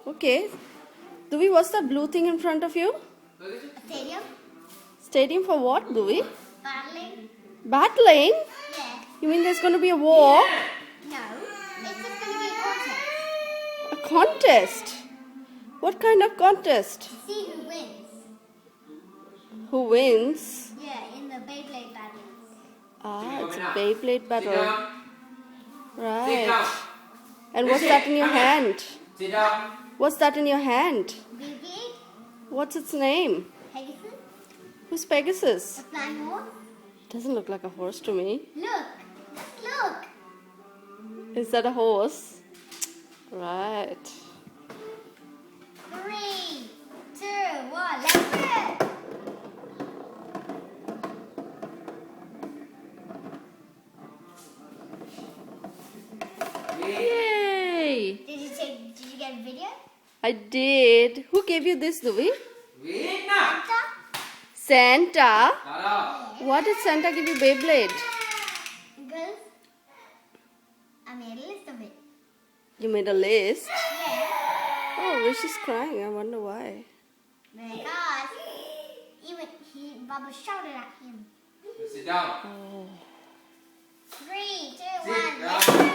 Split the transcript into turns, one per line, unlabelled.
Okay. Dewey, what's that blue thing in front of you?
A stadium.
Stadium for what, Dewey?
Battling.
Battling?
Yeah.
You mean there's going to be a war?
No. It's just going to be a contest.
A contest? What kind of contest?
See who wins.
Who wins?
Yeah, in the Beyblade battles.
Ah, it's a Beyblade battle.
Sit down.
Right. And what's that in your hand?
Sit down.
What's that in your hand?
Beyblade.
What's its name?
Pegasus.
Who's Pegasus?
A flying horse.
Doesn't look like a horse to me.
Look. Just look.
Is that a horse? Right.
3, 2, 1. Let's do it.
Yay!
Did you get a video?
I did. Who gave you this, Dewey?
Wait now.
Santa?
Tara.
Why did Santa give you Beyblade?
Because I made a list of it.
You made a list?
Yeah.
Oh, Rishi's crying. I wonder why.
Because even Baba shouted at him.
Sit down.
Oh.
3, 2,
Sit
1.
down.
Let's go.